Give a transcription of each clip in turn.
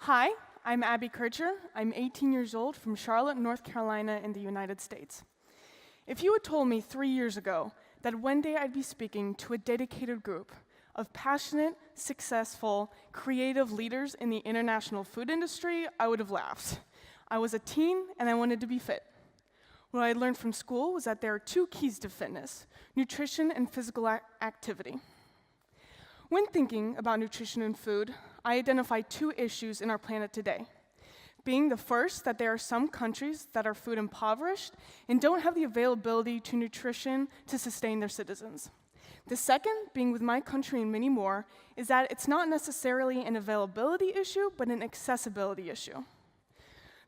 Hi, I'm Abby Kircher. I'm 18 years old from Charlotte, North Carolina in the United States. If you had told me 3 years ago that one day I'd be speaking to a dedicated group of passionate, successful, creative leaders in the international food industry, I would have laughed. I was a teen and I wanted to be fit. What I learned from school was that there are 2 keys to fitness: nutrition and physical activity. When thinking about nutrition and food, I identified 2 issues in our planet today. Being the first, that there are some countries that are food impoverished and don't have the availability to nutrition to sustain their citizens. The second, being with my country and many more, is that it's not necessarily an availability issue, but an accessibility issue.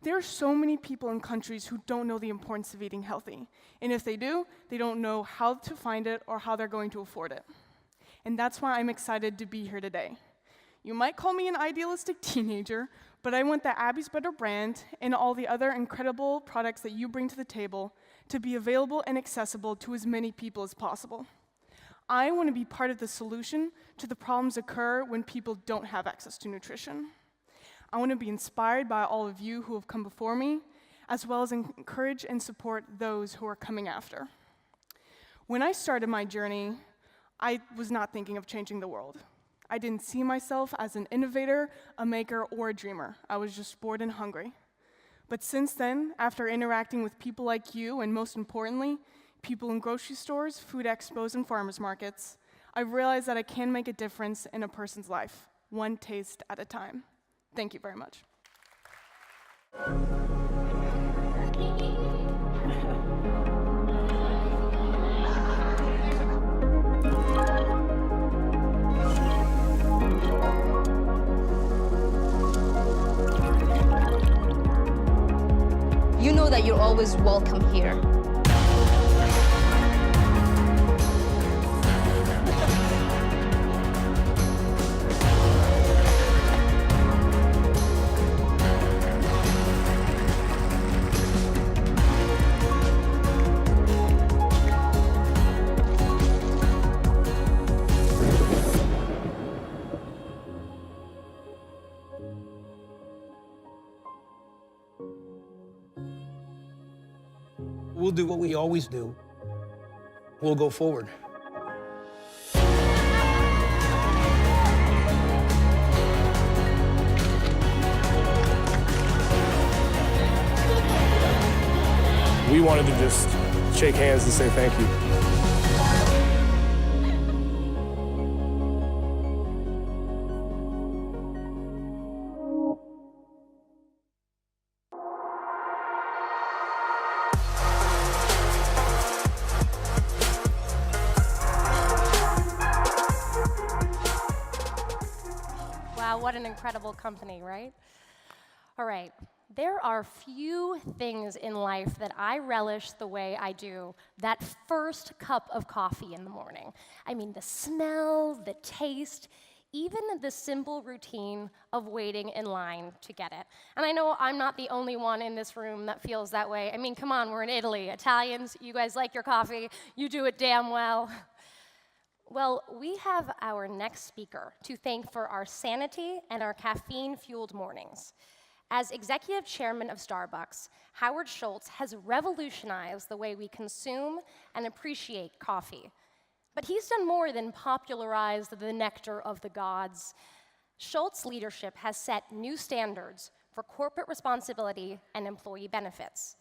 There are so many people in countries who don't know the importance of eating healthy. And if they do, they don't know how to find it or how they're going to afford it. And that's why I'm excited to be here today. You might call me an idealistic teenager, but I want the Abby's Better brand and all the other incredible products that you bring to the table to be available and accessible to as many people as possible. I want to be part of the solution to the problems occur when people don't have access to nutrition. I want to be inspired by all of you who have come before me, as well as encourage and support those who are coming after. When I started my journey, I was not thinking of changing the world. I didn't see myself as an innovator, a maker, or a dreamer. I was just bored and hungry. But since then, after interacting with people like you, and most importantly, people in grocery stores, food expos, and farmers markets, I've realized that I can make a difference in a person's life, one taste at a time. Thank you very much. You know that you're always welcome here. We'll do what we always do. We'll go forward. We wanted to just shake hands and say thank you. Wow, what an incredible company, right? All right, there are few things in life that I relish the way I do that first cup of coffee in the morning. I mean, the smell, the taste, even the simple routine of waiting in line to get it. And I know I'm not the only one in this room that feels that way. I mean, come on, we're in Italy. Italians, you guys like your coffee. You do it damn well. Well, we have our next speaker to thank for our sanity and our caffeine-fueled mornings. As executive chairman of Starbucks, Howard Schultz has revolutionized the way we consume and appreciate coffee. But he's done more than popularize the nectar of the gods. Schultz's leadership has set new standards for corporate responsibility and employee benefits.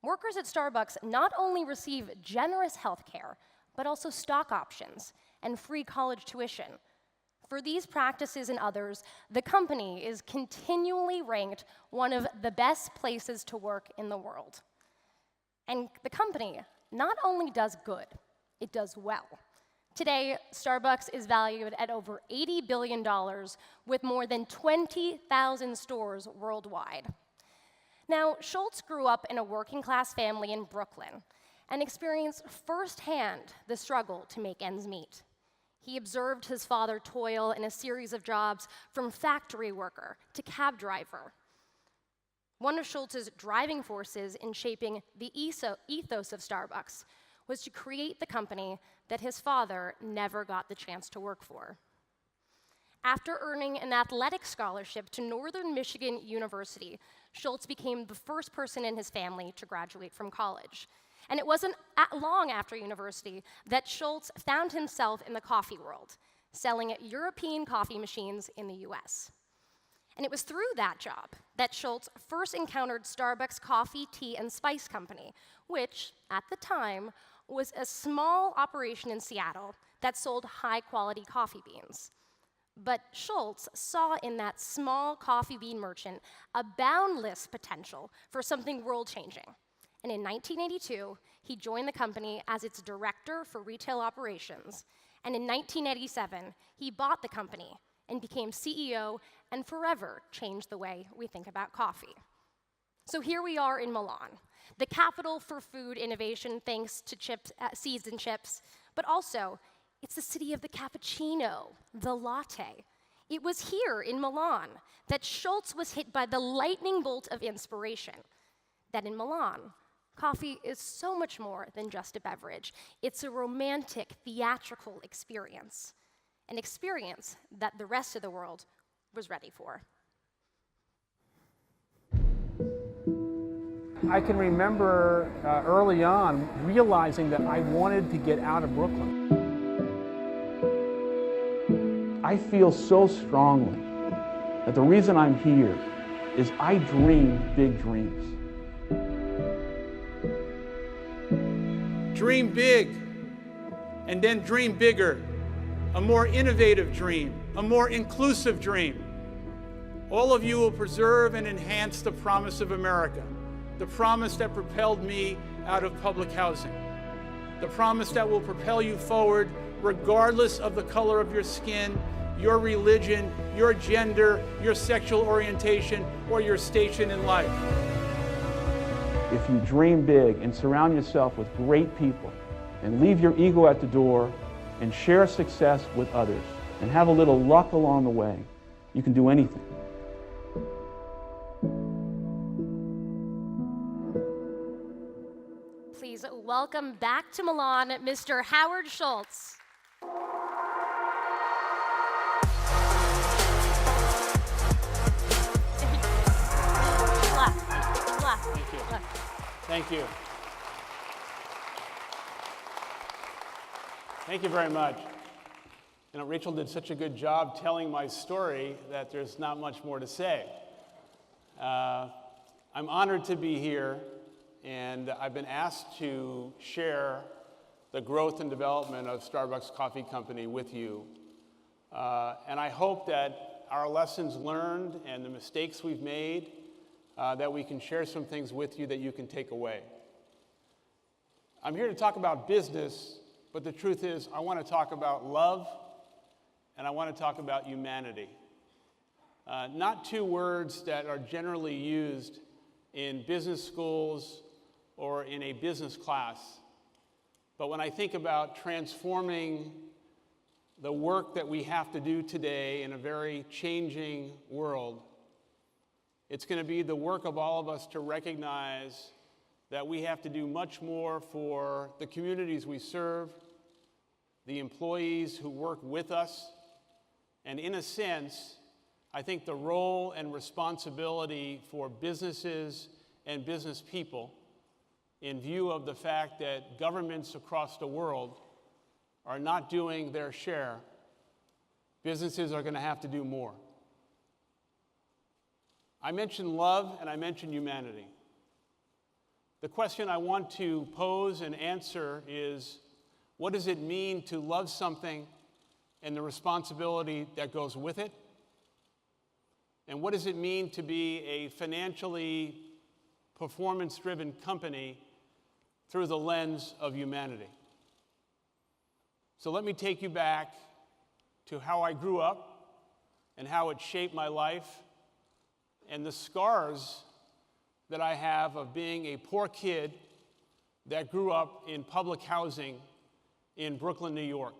Workers at Starbucks not only receive generous health care, but also stock options and free college tuition. For these practices and others, the company is continually ranked one of the best places to work in the world. And the company not only does good, it does well. Today, Starbucks is valued at over $80 billion with more than 20,000 stores worldwide. Now, Schultz grew up in a working-class family in Brooklyn and experienced firsthand the struggle to make ends meet. He observed his father toil in a series of jobs from factory worker to cab driver. One of Schultz's driving forces in shaping the ethos of Starbucks was to create the company that his father never got the chance to work for. After earning an athletic scholarship to Northern Michigan University, Schultz became the first person in his family to graduate from college. And it wasn't long after university that Schultz found himself in the coffee world, selling European coffee machines in the US. And it was through that job that Schultz first encountered Starbucks Coffee, Tea, and Spice Company, which, at the time, was a small operation in Seattle that sold high-quality coffee beans. But Schultz saw in that small coffee bean merchant a boundless potential for something world-changing. And in 1982, he joined the company as its director for retail operations. And in 1987, he bought the company and became CEO and forever changed the way we think about coffee. So here we are in Milan, the capital for food innovation thanks to Seeds and Chips, but also it's the city of the cappuccino, the latte. It was here in Milan that Schultz was hit by the lightning bolt of inspiration, that in Milan, coffee is so much more than just a beverage. It's a romantic, theatrical experience, an experience that the rest of the world was ready for. I can remember early on realizing that I wanted to get out of Brooklyn. I feel so strongly that the reason I'm here is I dream big dreams. Dream big, and then dream bigger. A more innovative dream, a more inclusive dream. All of you will preserve and enhance the promise of America, the promise that propelled me out of public housing, the promise that will propel you forward regardless of the color of your skin, your religion, your gender, your sexual orientation, or your station in life. If you dream big and surround yourself with great people and leave your ego at the door and share success with others and have a little luck along the way, you can do anything. Please welcome back to Milan, Mr. Howard Schultz. Thank you. Thank you very much. You know, Rachel did such a good job telling my story that there's not much more to say. I'm honored to be here, and I've been asked to share the growth and development of Starbucks Coffee Company with you. And I hope that our lessons learned and the mistakes we've made, that we can share some things with you that you can take away. I'm here to talk about business, but the truth is I want to talk about love and I want to talk about humanity. Not two words that are generally used in business schools or in a business class. But when I think about transforming the work that we have to do today in a very changing world, it's going to be the work of all of us to recognize that we have to do much more for the communities we serve, the employees who work with us, and in a sense, I think the role and responsibility for businesses and business people, in view of the fact that governments across the world are not doing their share, businesses are going to have to do more. I mentioned love and I mentioned humanity. The question I want to pose and answer is, what does it mean to love something and the responsibility that goes with it? And what does it mean to be a financially performance-driven company through the lens of humanity? So let me take you back to how I grew up and how it shaped my life and the scars that I have of being a poor kid that grew up in public housing in Brooklyn, New York.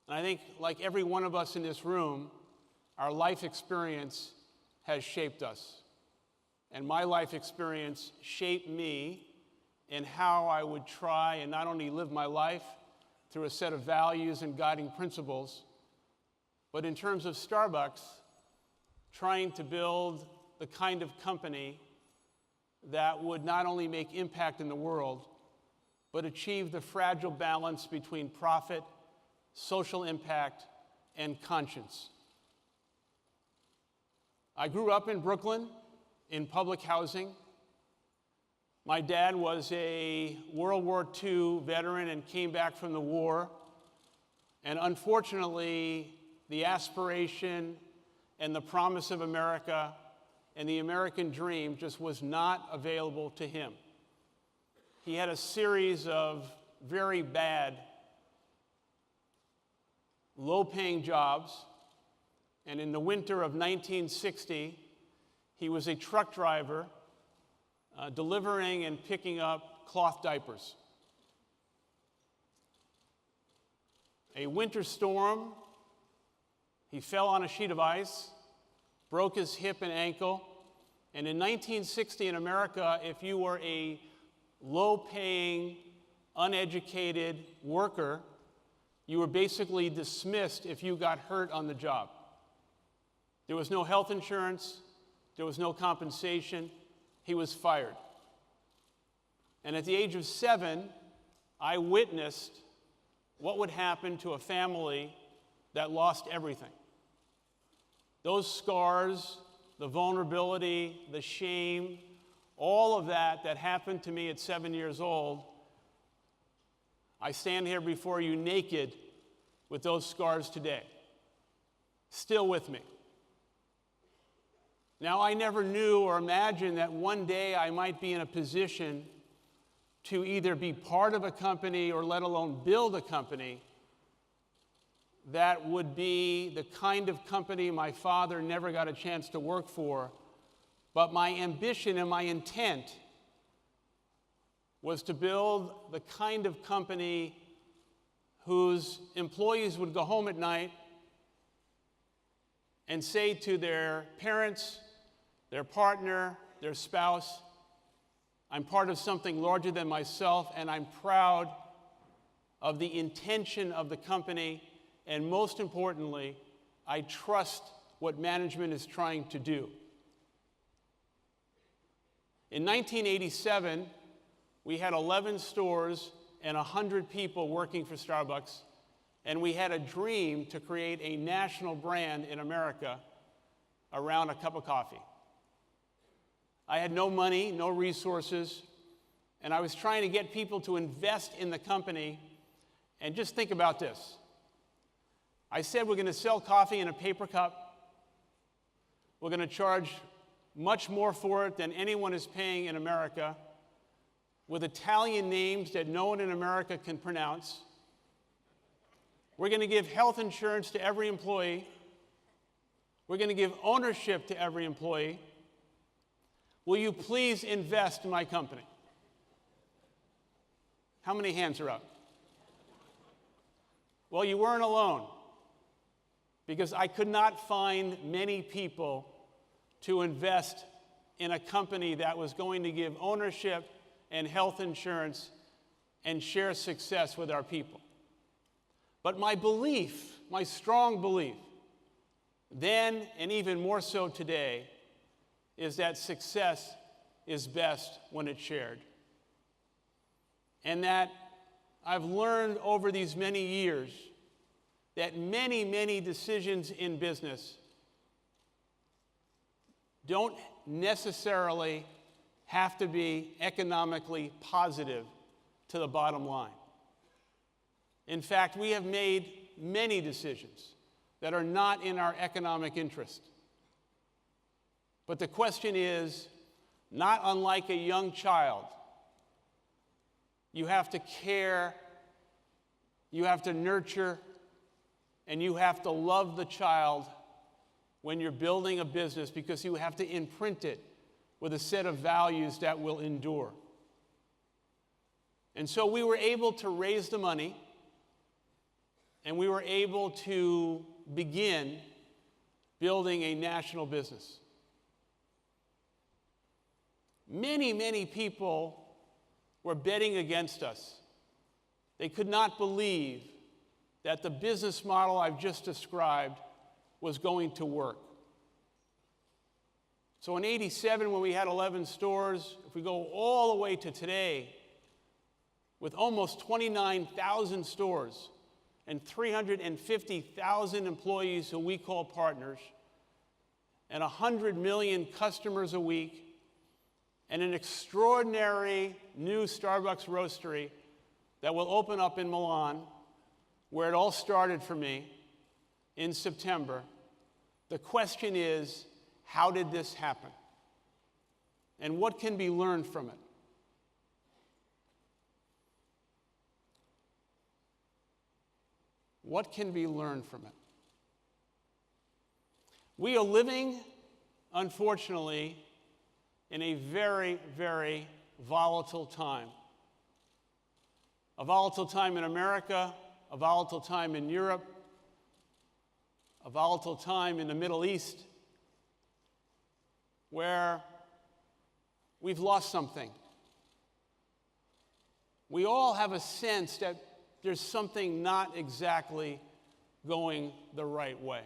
And I think, like every one of us in this room, our life experience has shaped us. And my life experience shaped me in how I would try and not only live my life through a set of values and guiding principles, but in terms of Starbucks, trying to build the kind of company that would not only make impact in the world, but achieve the fragile balance between profit, social impact, and conscience. I grew up in Brooklyn in public housing. My dad was a World War II veteran and came back from the war. And unfortunately, the aspiration and the promise of America and the American dream just was not available to him. He had a series of very bad, low-paying jobs, and in the winter of 1960, he was a truck driver delivering and picking up cloth diapers. A winter storm, he fell on a sheet of ice, broke his hip and ankle, and in 1960 in America, if you were a low-paying, uneducated worker, you were basically dismissed if you got hurt on the job. There was no health insurance, there was no compensation, he was fired. And at the age of 7, I witnessed what would happen to a family that lost everything. Those scars, the vulnerability, the shame, all of that happened to me at 7 years old, I stand here before you naked with those scars today, still with me. Now, I never knew or imagined that one day I might be in a position to either be part of a company or let alone build a company that would be the kind of company my father never got a chance to work for. But my ambition and my intent was to build the kind of company whose employees would go home at night and say to their parents, their partner, their spouse, I'm part of something larger than myself, and I'm proud of the intention of the company, and most importantly, I trust what management is trying to do. In 1987, we had 11 stores and 100 people working for Starbucks, and we had a dream to create a national brand in America around a cup of coffee. I had no money, no resources, and I was trying to get people to invest in the company. And just think about this. I said we're going to sell coffee in a paper cup. We're going to charge much more for it than anyone is paying in America, with Italian names that no one in America can pronounce. We're going to give health insurance to every employee. We're going to give ownership to every employee. Will you please invest in my company? How many hands are up? Well, you weren't alone, because I could not find many people to invest in a company that was going to give ownership and health insurance and share success with our people. But my belief, my strong belief, then and even more so today, is that success is best when it's shared. And that I've learned over these many years that many, many decisions in business don't necessarily have to be economically positive to the bottom line. In fact, we have made many decisions that are not in our economic interest. But the question is, not unlike a young child, you have to care, you have to nurture, and you have to love the child when you're building a business, because you have to imprint it with a set of values that will endure. And so we were able to raise the money, and we were able to begin building a national business. Many, many people were betting against us. They could not believe that the business model I've just described was going to work. So in '87, when we had 11 stores, if we go all the way to today, with almost 29,000 stores and 350,000 employees who we call partners, and 100 million customers a week, and an extraordinary new Starbucks roastery that will open up in Milan, where it all started for me in September. The question is, how did this happen? And what can be learned from it? What can be learned from it? We are living, unfortunately, in a very, very volatile time. A volatile time in America, a volatile time in Europe, a volatile time in the Middle East, where we've lost something. We all have a sense that there's something not exactly going the right way.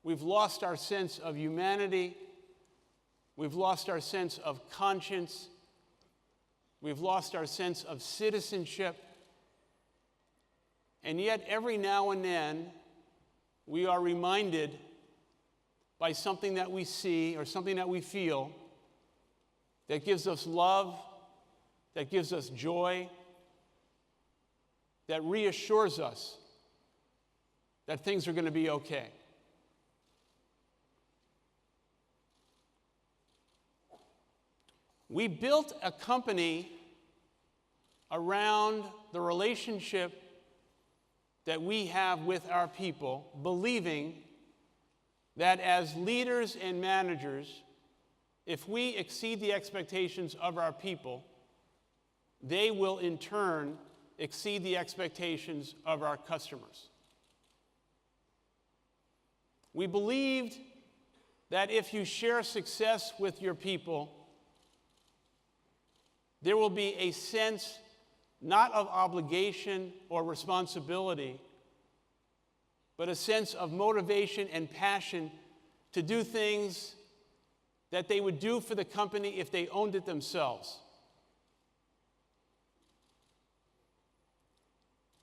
We've lost our sense of humanity. We've lost our sense of conscience. We've lost our sense of citizenship. And yet, every now and then, we are reminded by something that we see or something that we feel that gives us love, that gives us joy, that reassures us that things are going to be okay. We built a company around the relationship that we have with our people, believing that as leaders and managers, if we exceed the expectations of our people, they will in turn exceed the expectations of our customers. We believed that if you share success with your people, there will be a sense not of obligation or responsibility, but a sense of motivation and passion to do things that they would do for the company if they owned it themselves.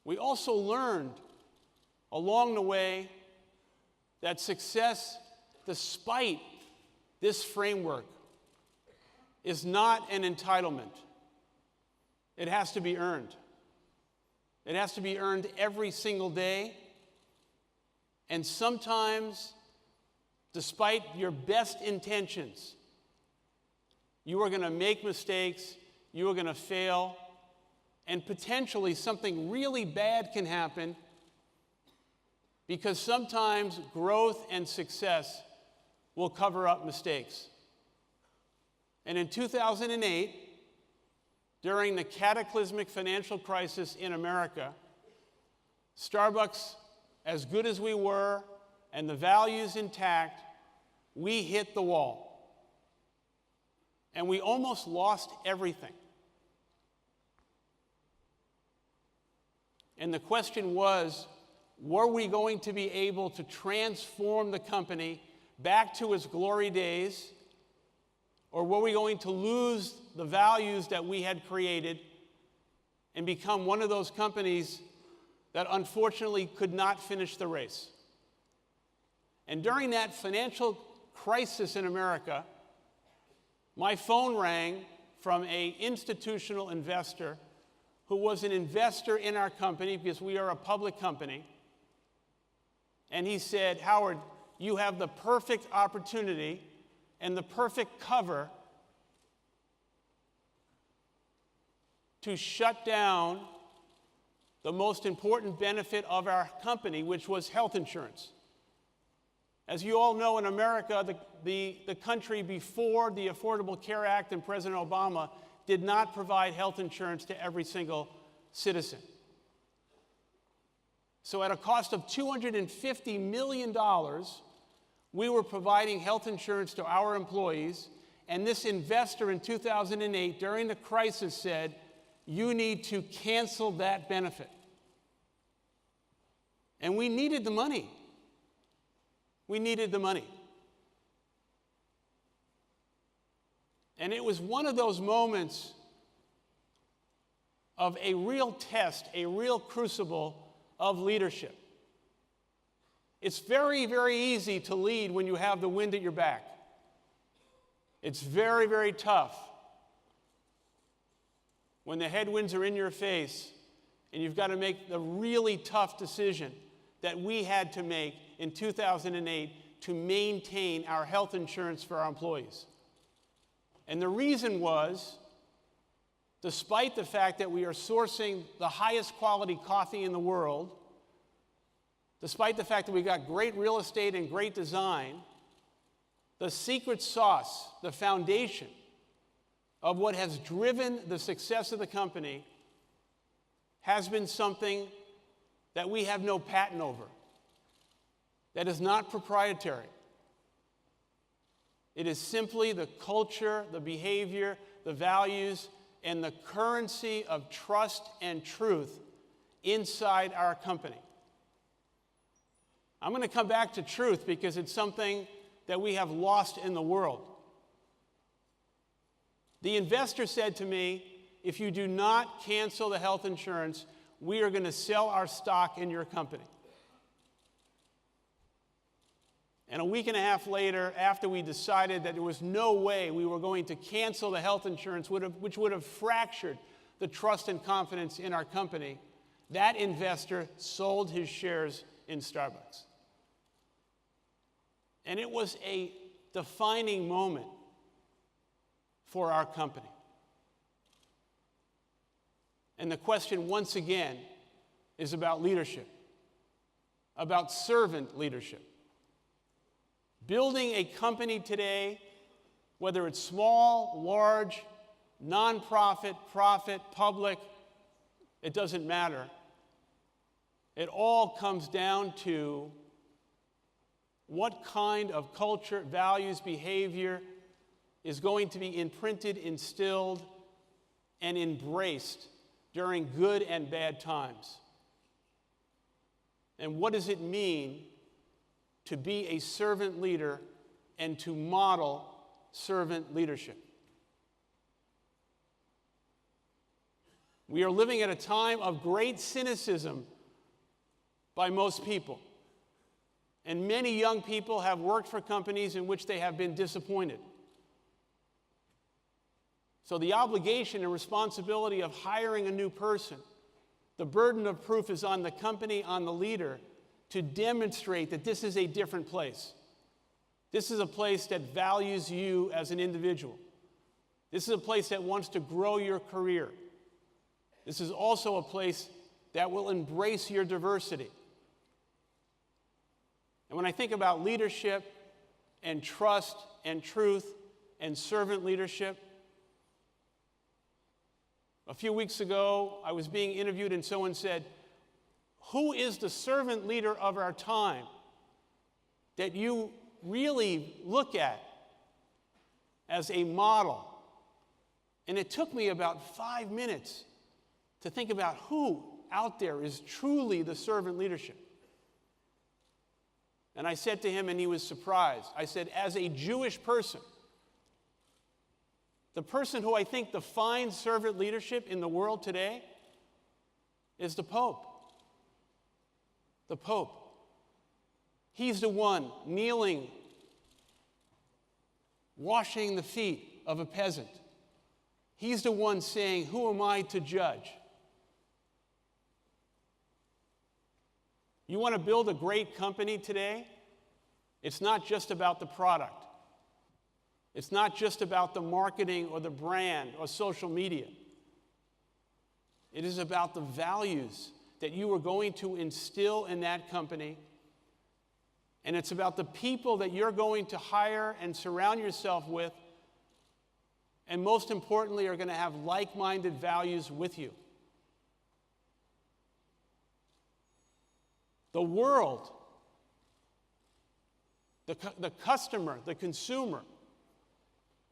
We also learned along the way that success, despite this framework, is not an entitlement. It has to be earned. It has to be earned every single day. And sometimes, despite your best intentions, you are going to make mistakes, you are going to fail, and potentially something really bad can happen, because sometimes growth and success will cover up mistakes. And in 2008, during the cataclysmic financial crisis in America, Starbucks, as good as we were, and the values intact, we hit the wall. And we almost lost everything. And the question was, were we going to be able to transform the company back to its glory days, or were we going to lose the values that we had created and become one of those companies that unfortunately could not finish the race? And during that financial crisis in America, my phone rang from an institutional investor who was an investor in our company because we are a public company. And he said, "Howard, you have the perfect opportunity and the perfect cover to shut down the most important benefit of our company, which was health insurance." As you all know, in America, the country before the Affordable Care Act and President Obama did not provide health insurance to every single citizen. So at a cost of $250 million, we were providing health insurance to our employees, and this investor in 2008, during the crisis, said, "You need to cancel that benefit." And we needed the money. We needed the money. And it was one of those moments of a real test, a real crucible of leadership. It's very, very easy to lead when you have the wind at your back. It's very, very tough when the headwinds are in your face and you've got to make the really tough decision that we had to make in 2008 to maintain our health insurance for our employees. And the reason was, despite the fact that we are sourcing the highest quality coffee in the world, despite the fact that we got great real estate and great design, the secret sauce, the foundation of what has driven the success of the company has been something that we have no patent over, that is not proprietary. It is simply the culture, the behavior, the values, and the currency of trust and truth inside our company. I'm going to come back to truth because it's something that we have lost in the world. The investor said to me, if you do not cancel the health insurance, we are going to sell our stock in your company. And a week and a half later, after we decided that there was no way we were going to cancel the health insurance, which would have fractured the trust and confidence in our company, that investor sold his shares in Starbucks. And it was a defining moment for our company. And the question, once again, is about leadership, about servant leadership. Building a company today, whether it's small, large, nonprofit, profit, public, it doesn't matter. It all comes down to what kind of culture, values, behavior is going to be imprinted, instilled, and embraced during good and bad times. And what does it mean to be a servant leader and to model servant leadership? We are living at a time of great cynicism by most people. And many young people have worked for companies in which they have been disappointed. So the obligation and responsibility of hiring a new person, the burden of proof is on the company, on the leader, to demonstrate that this is a different place. This is a place that values you as an individual. This is a place that wants to grow your career. This is also a place that will embrace your diversity. And when I think about leadership and trust and truth and servant leadership, a few weeks ago, I was being interviewed and someone said, who is the servant leader of our time that you really look at as a model? And it took me about 5 minutes to think about who out there is truly the servant leadership. And I said to him, and he was surprised. I said, as a Jewish person, the person who I think defines servant leadership in the world today is the Pope. The Pope. He's the one kneeling, washing the feet of a peasant. He's the one saying, who am I to judge? You want to build a great company today? It's not just about the product. It's not just about the marketing or the brand or social media. It is about the values that you are going to instill in that company. And it's about the people that you're going to hire and surround yourself with. And most importantly, are going to have like-minded values with you. The world, the customer, the consumer,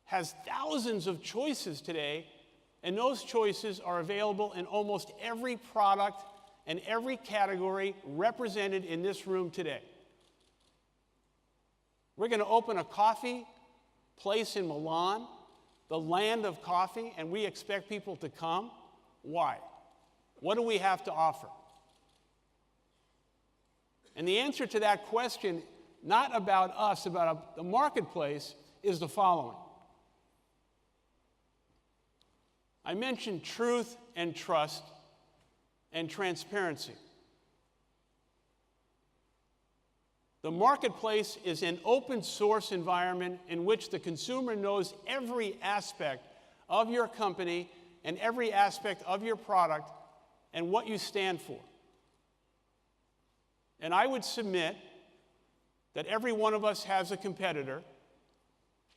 has thousands of choices today, and those choices are available in almost every product and every category represented in this room today. We're going to open a coffee place in Milan, the land of coffee, and we expect people to come. Why? What do we have to offer? And the answer to that question, not about us, about the marketplace, is the following. I mentioned truth and trust and transparency. The marketplace is an open source environment in which the consumer knows every aspect of your company and every aspect of your product and what you stand for. And I would submit that every one of us has a competitor,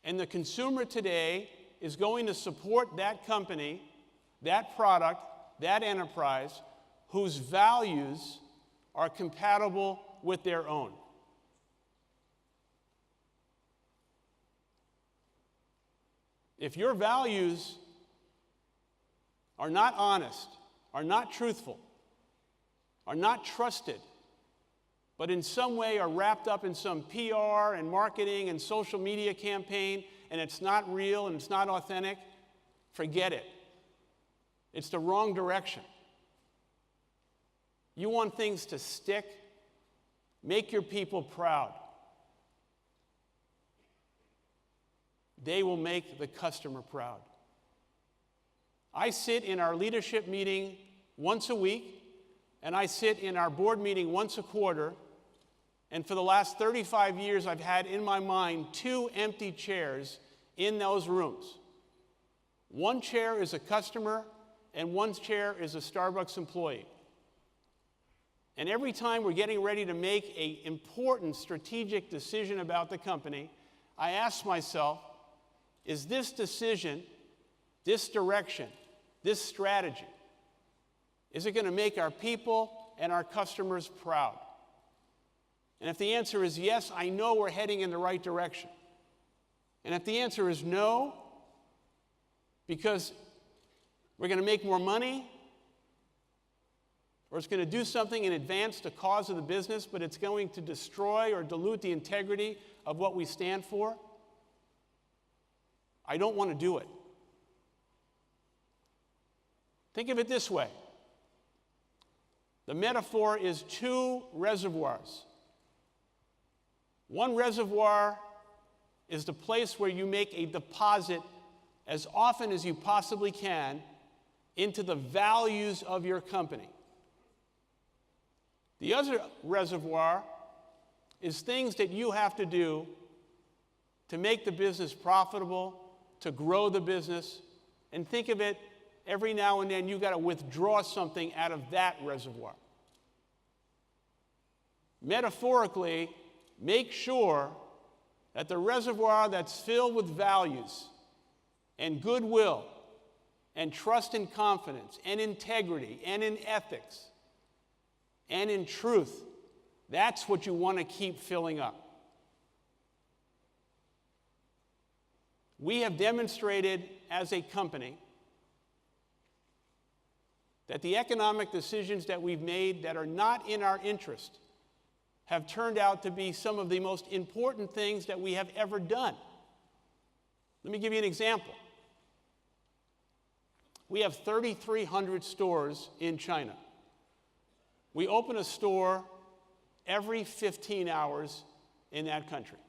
and the consumer today is going to support that company, that product, that enterprise, whose values are compatible with their own. If your values are not honest, are not truthful, are not trusted, but in some way are wrapped up in some PR and marketing and social media campaign, and it's not real and it's not authentic, forget it. It's the wrong direction. You want things to stick? Make your people proud. They will make the customer proud. I sit in our leadership meeting once a week, and I sit in our board meeting once a quarter, and for the last 35 years, I've had in my mind 2 empty chairs in those rooms. One chair is a customer, and one chair is a Starbucks employee. And every time we're getting ready to make an important strategic decision about the company, I ask myself, is this decision, this direction, this strategy, is it going to make our people and our customers proud? And if the answer is yes, I know we're heading in the right direction. And if the answer is no, because we're going to make more money, or it's going to do something and advance the cause of the business, but it's going to destroy or dilute the integrity of what we stand for, I don't want to do it. Think of it this way. The metaphor is 2 reservoirs. One reservoir is the place where you make a deposit as often as you possibly can into the values of your company. The other reservoir is things that you have to do to make the business profitable, to grow the business, and think of it, every now and then you've got to withdraw something out of that reservoir. Metaphorically, make sure that the reservoir that's filled with values and goodwill and trust and confidence and integrity and in ethics and in truth, that's what you want to keep filling up. We have demonstrated as a company that the economic decisions that we've made that are not in our interest have turned out to be some of the most important things that we have ever done. Let me give you an example. We have 3,300 stores in China. We open a store every 15 hours in that country.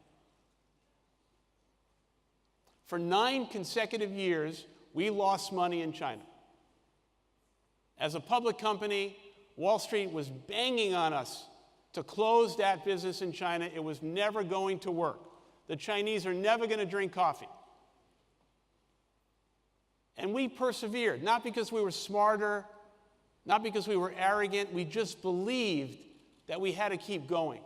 For 9 consecutive years, we lost money in China. As a public company, Wall Street was banging on us to close that business in China. It was never going to work. The Chinese are never going to drink coffee. And we persevered, not because we were smarter, not because we were arrogant. We just believed that we had to keep going.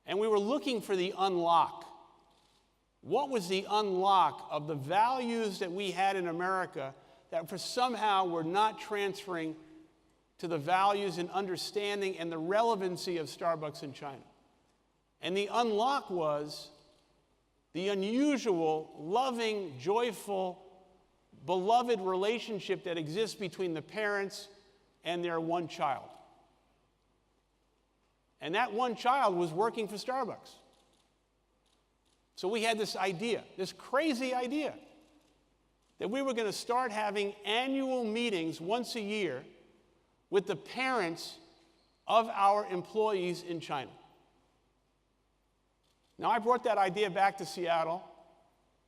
And we were looking for the unlock. What was the unlock of the values that we had in America that for somehow were not transferring to the values and understanding and the relevancy of Starbucks in China? And the unlock was the unusual, loving, joyful, beloved relationship that exists between the parents and their one child. And that one child was working for Starbucks. So we had this idea, this crazy idea, that we were going to start having annual meetings once a year with the parents of our employees in China. Now, I brought that idea back to Seattle,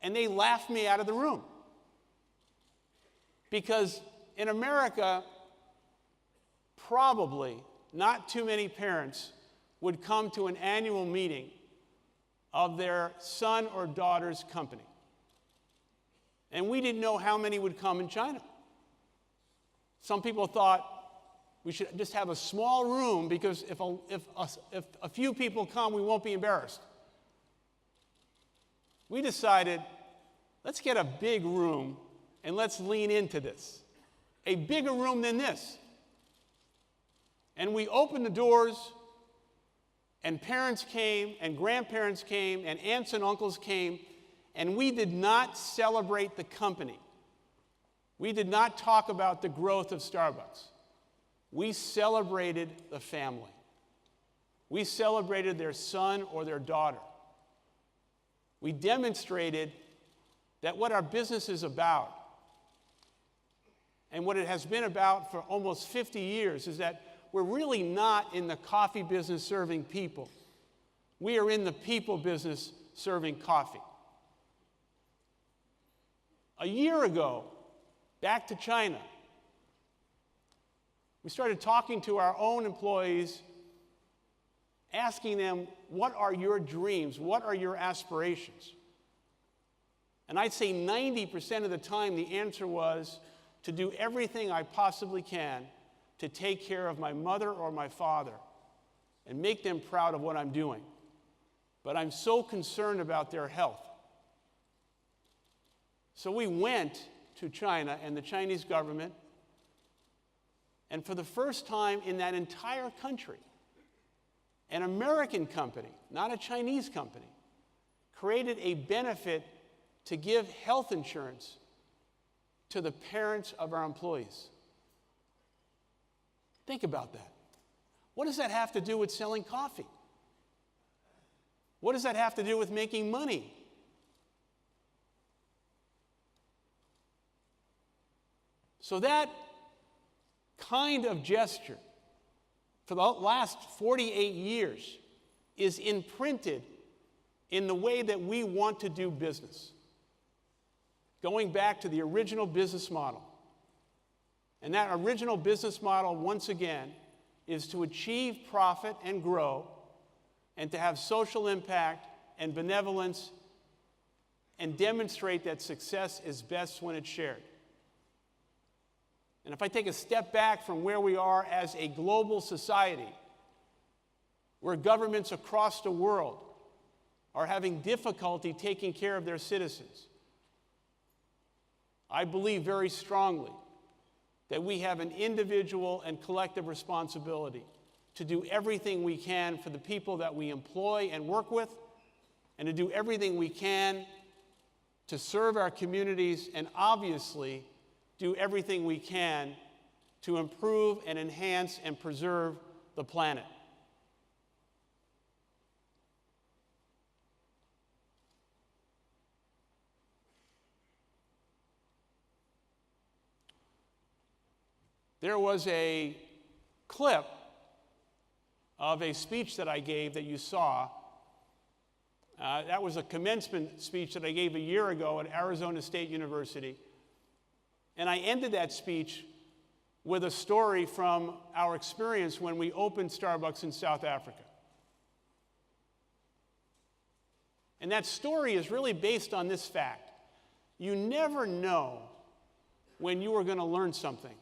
and they laughed me out of the room. Because in America, probably not too many parents would come to an annual meeting of their son or daughter's company. And we didn't know how many would come in China. Some people thought we should just have a small room because if a few people come, we won't be embarrassed. We decided, let's get a big room and let's lean into this. A bigger room than this. And we opened the doors, and parents came, and grandparents came, and aunts and uncles came, and we did not celebrate the company. We did not talk about the growth of Starbucks. We celebrated the family. We celebrated their son or their daughter. We demonstrated that what our business is about, and what it has been about for almost 50 years, is that we're really not in the coffee business serving people. We are in the people business serving coffee. A year ago, back to China, we started talking to our own employees, asking them, what are your dreams? What are your aspirations? And I'd say 90% of the time the answer was to do everything I possibly can to take care of my mother or my father and make them proud of what I'm doing. But I'm so concerned about their health. So we went to China and the Chinese government, and for the first time in that entire country, an American company, not a Chinese company, created a benefit to give health insurance to the parents of our employees. Think about that. What does that have to do with selling coffee? What does that have to do with making money? So that kind of gesture for the last 48 years is imprinted in the way that we want to do business. Going back to the original business model. And that original business model, once again, is to achieve profit and grow, and to have social impact and benevolence, and demonstrate that success is best when it's shared. And if I take a step back from where we are as a global society, where governments across the world are having difficulty taking care of their citizens, I believe very strongly that we have an individual and collective responsibility to do everything we can for the people that we employ and work with, and to do everything we can to serve our communities, and obviously do everything we can to improve and enhance and preserve the planet. There was a clip of a speech that I gave that you saw. That was a commencement speech that I gave a year ago at Arizona State University. And I ended that speech with a story from our experience when we opened Starbucks in South Africa. And that story is really based on this fact. You never know when you are going to learn something.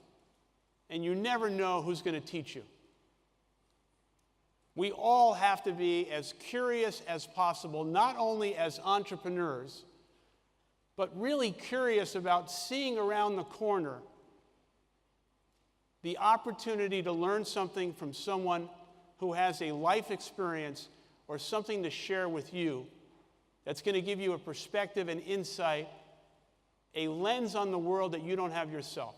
And you never know who's going to teach you. We all have to be as curious as possible, not only as entrepreneurs, but really curious about seeing around the corner the opportunity to learn something from someone who has a life experience or something to share with you that's going to give you a perspective and insight, a lens on the world that you don't have yourself.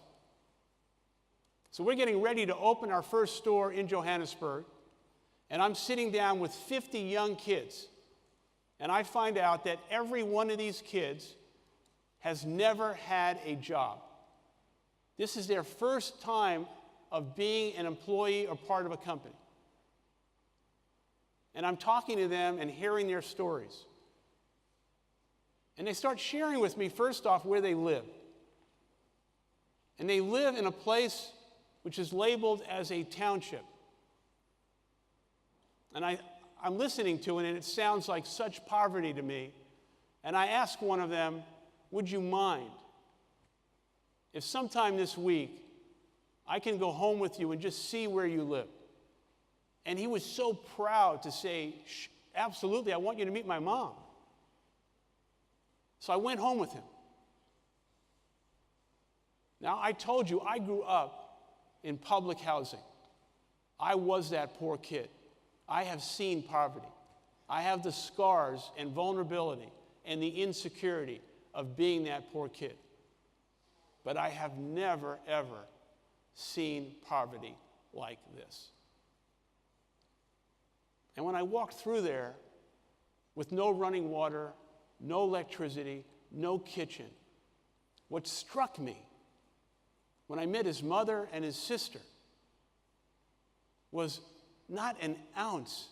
So we're getting ready to open our first store in Johannesburg, and I'm sitting down with 50 young kids, and I find out that every one of these kids has never had a job. This is their first time of being an employee or part of a company. And I'm talking to them and hearing their stories. And they start sharing with me, first off, where they live. And they live in a place which is labeled as a township. And I'm listening to it, and it sounds like such poverty to me. And I ask one of them, would you mind if sometime this week I can go home with you and just see where you live? And he was so proud to say, absolutely, I want you to meet my mom. So I went home with him. Now, I told you I grew up in public housing. I was that poor kid. I have seen poverty. I have the scars and vulnerability and the insecurity of being that poor kid. But I have never, ever seen poverty like this. And when I walked through there with no running water, no electricity, no kitchen, what struck me when I met his mother and his sister was not an ounce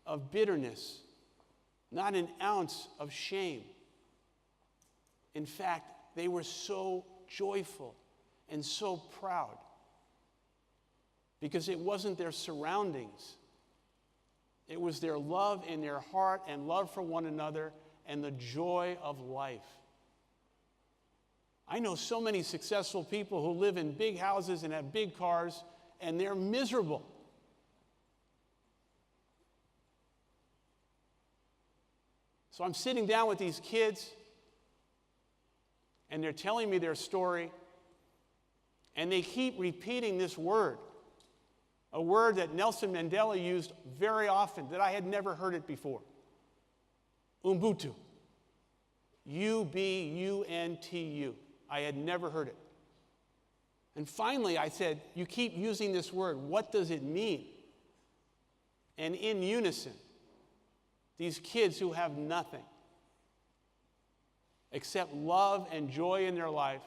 of bitterness, not an ounce of shame. In fact, they were so joyful and so proud because it wasn't their surroundings. It was their love in their heart and love for one another and the joy of life. I know so many successful people who live in big houses and have big cars, and they're miserable. So I'm sitting down with these kids, and they're telling me their story, and they keep repeating this word, a word that Nelson Mandela used very often, that I had never heard it before. Ubuntu. U-B-U-N-T-U. I had never heard it. And finally, I said, you keep using this word. What does it mean? And in unison, these kids who have nothing except love and joy in their life,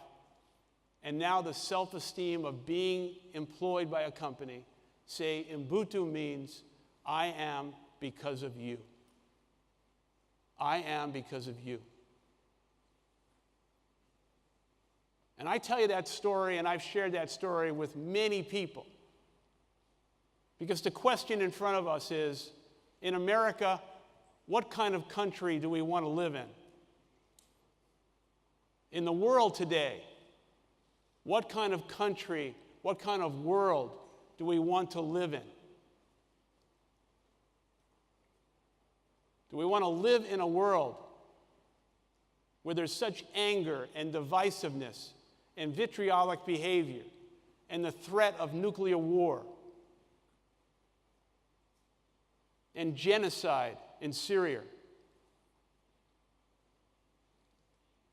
and now the self-esteem of being employed by a company, say, Ubuntu means, I am because of you. I am because of you. And I tell you that story, and I've shared that story with many people. Because the question in front of us is, in America, what kind of country do we want to live in? In the world today, what kind of country, what kind of world do we want to live in? Do we want to live in a world where there's such anger and divisiveness and vitriolic behavior and the threat of nuclear war and genocide in Syria?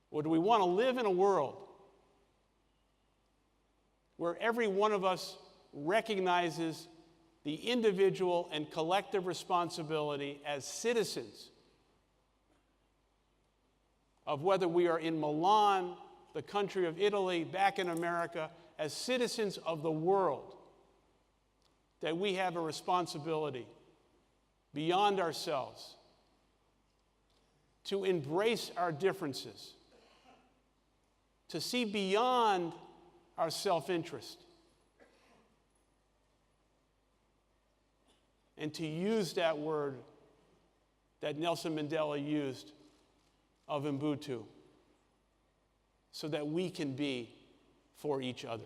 Or do we want to live in a world where every one of us recognizes the individual and collective responsibility as citizens of whether we are in Milan, the country of Italy, back in America, as citizens of the world, that we have a responsibility beyond ourselves to embrace our differences, to see beyond our self-interest, and to use that word that Nelson Mandela used of Ubuntu so that we can be for each other.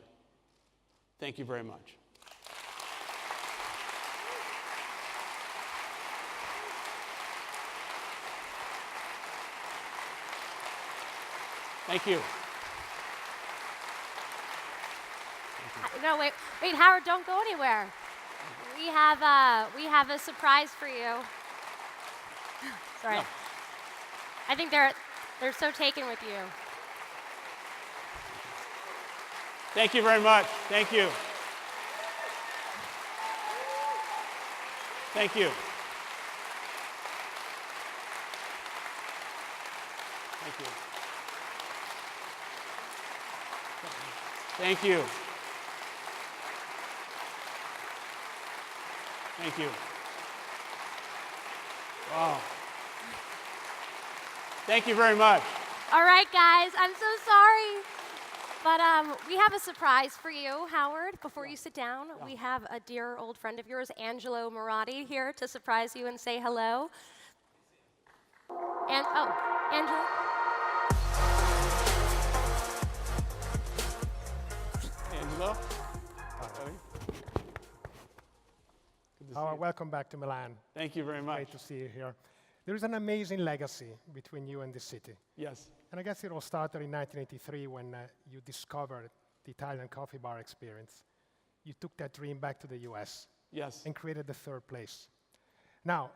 Thank you very much. Thank you. No, wait, Howard, don't go anywhere. We have a surprise for you. Sorry. No. I think they're so taken with you. Thank you very much. Thank you. Thank you. Thank you. Thank you. Thank you. Wow. Thank you very much. All right, guys, I'm so sorry. But we have a surprise for you, Howard. Before you sit down, we have a dear old friend of yours, Angelo Moratti, here to surprise you and say hello. And Angelo. Angelo? Welcome back to Milan. Thank you very much. Great to see you here. There is an amazing legacy between you and the city. Yes. And I guess it all started in 1983 when you discovered the Italian coffee bar experience. You took that dream back to the US. Yes. And created the third place. Now,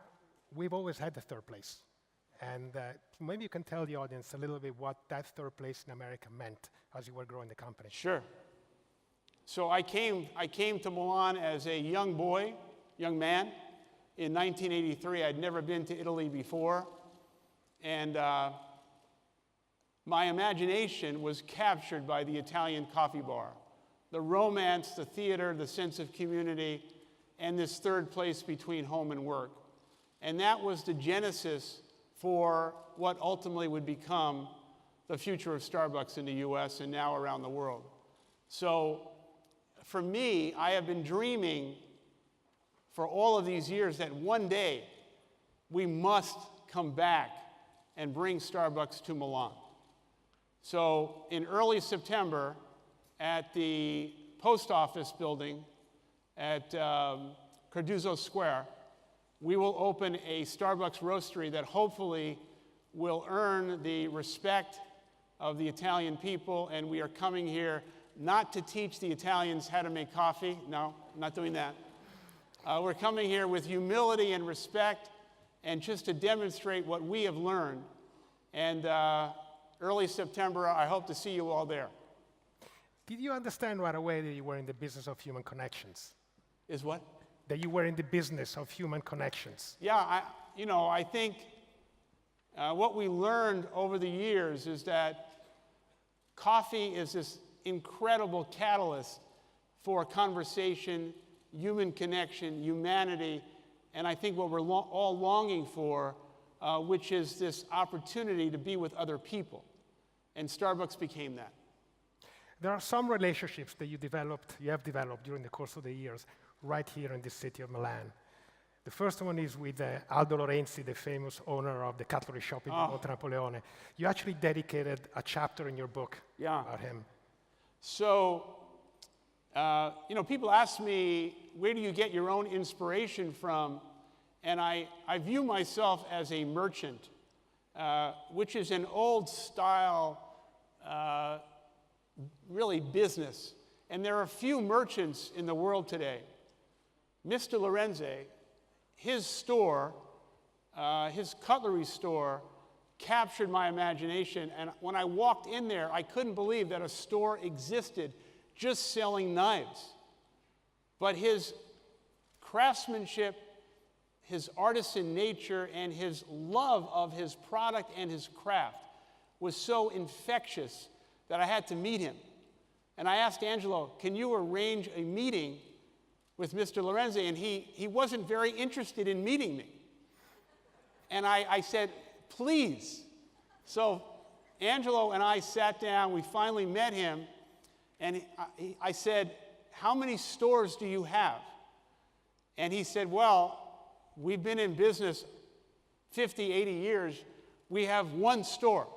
we've always had the third place. And maybe you can tell the audience a little bit what that third place in America meant as you were growing the company. Sure. So I came to Milan as a young man. In 1983, I'd never been to Italy before. And my imagination was captured by the Italian coffee bar. The romance, the theater, the sense of community, and this third place between home and work. And that was the genesis for what ultimately would become the future of Starbucks in the US and now around the world. So for me, I have been dreaming for all of these years that one day we must come back and bring Starbucks to Milan. So in early September at the post office building at Cardozo Square, we will open a Starbucks roastery that hopefully will earn the respect of the Italian people, and we are coming here not to teach the Italians how to make coffee. No, I'm not doing that. We're coming here with humility and respect and just to demonstrate what we have learned. And early September, I hope to see you all there. Did you understand right away that you were in the business of human connections? Is what? That you were in the business of human connections. Yeah, I think what we learned over the years is that coffee is this incredible catalyst for conversation, human connection, humanity, and I think what we're all longing for, which is this opportunity to be with other people. And Starbucks became that. There are some relationships that you have developed during the course of the years right here in the city of Milan. The first one is with Aldo Lorenzi, the famous owner of the cutlery shop in Monte Napoleone. You actually dedicated a chapter in your book about him. So, people ask me, where do you get your own inspiration from? And I view myself as a merchant, which is an old style, really business. And there are few merchants in the world today. Mr. Lorenzi, his store, his cutlery store, captured my imagination. And when I walked in there, I couldn't believe that a store existed just selling knives. But his craftsmanship, his artisan nature, and his love of his product and his craft was so infectious that I had to meet him. And I asked Angelo, can you arrange a meeting with Mr. Lorenzi? And he wasn't very interested in meeting me. And I said, please. So Angelo and I sat down, we finally met him, and I said, how many stores do you have? And he said, well, we've been in business 50, 80 years. We have one store.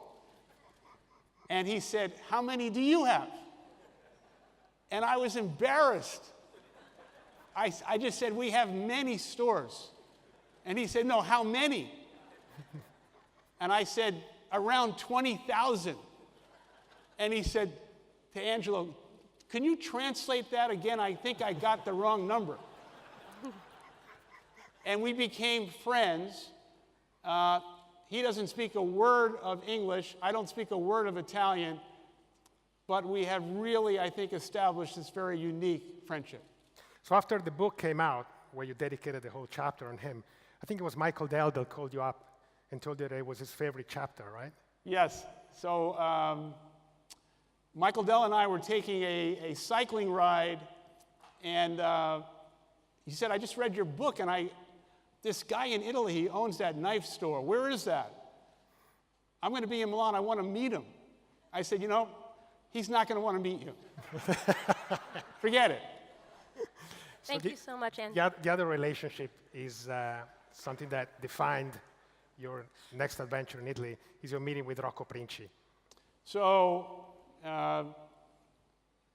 And he said, how many do you have? And I was embarrassed. I just said, we have many stores. And he said, no, how many? And I said, around 20,000. And he said to Angelo, can you translate that again? I think I got the wrong number. And we became friends. He doesn't speak a word of English. I don't speak a word of Italian. But we have really, I think, established this very unique friendship. So after the book came out, where you dedicated the whole chapter on him. I think it was Michael Dell that called you up and told you that it was his favorite chapter, right? Yes. So Michael Dell and I were taking a cycling ride, and he said, I just read your book, and this guy in Italy, he owns that knife store. Where is that? I'm going to be in Milan. I want to meet him. I said, you know, he's not going to want to meet you. Forget it. Thank you so much, Angelo. The other relationship is something that defined your next adventure in Italy, is your meeting with Rocco Princi. So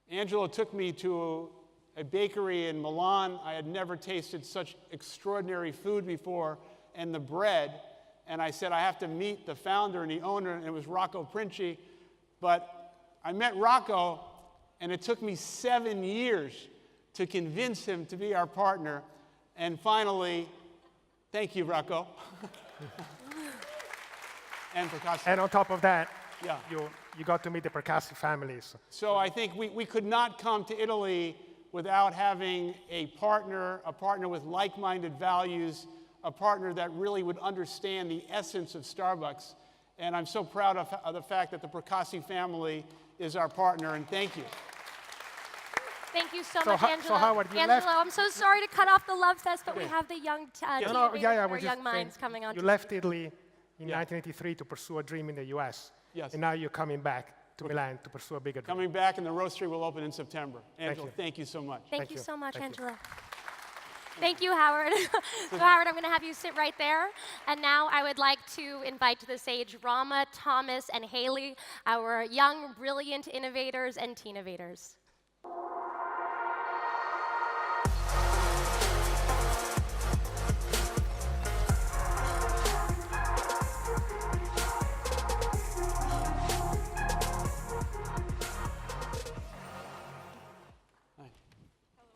Angelo took me to a bakery in Milan. I had never tasted such extraordinary food before, and the bread. And I said, I have to meet the founder and the owner, and it was Rocco Princi. But I met Rocco, and it took me 7 years to convince him to be our partner. And finally, thank you, Rocco. And Percassi. And on top of that, Yeah. you got to meet the Percassi families. So I think we could not come to Italy without having a partner with like-minded values, a partner that really would understand the essence of Starbucks. And I'm so proud of the fact that the Percassi family is our partner, and thank you. Thank you so much, Angelo. So Howard, you Angelo, left. I'm so sorry to cut off the love fest, but we Okay. have the young young minds coming on. You left Italy in 1983 to pursue a dream in the US. Yes. And now you're coming back to Milan to pursue a bigger dream. Coming back, and the roastery will open in September. Angelo, you. thank you so much. Thank you so much, Thank you. Angelo. Thank you, Howard. So, Howard, I'm going to have you sit right there. And now I would like to invite to the stage Rama, Thomas, and Haley, our young, brilliant innovators and teen-innovators. Hi.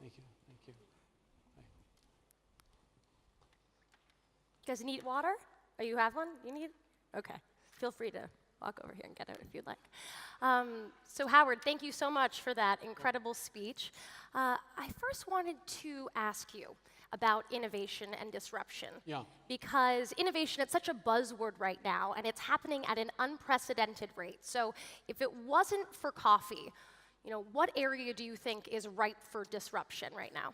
Thank you. Thank you. Hi. You guys need water? Oh, you have one? You need? Okay. Feel free to walk over here and get it if you'd like. So Howard, thank you so much for that incredible speech. I first wanted to ask you about innovation and disruption. Yeah. Because innovation, it's such a buzzword right now, and it's happening at an unprecedented rate. So if it wasn't for coffee, you know, what area do you think is ripe for disruption right now?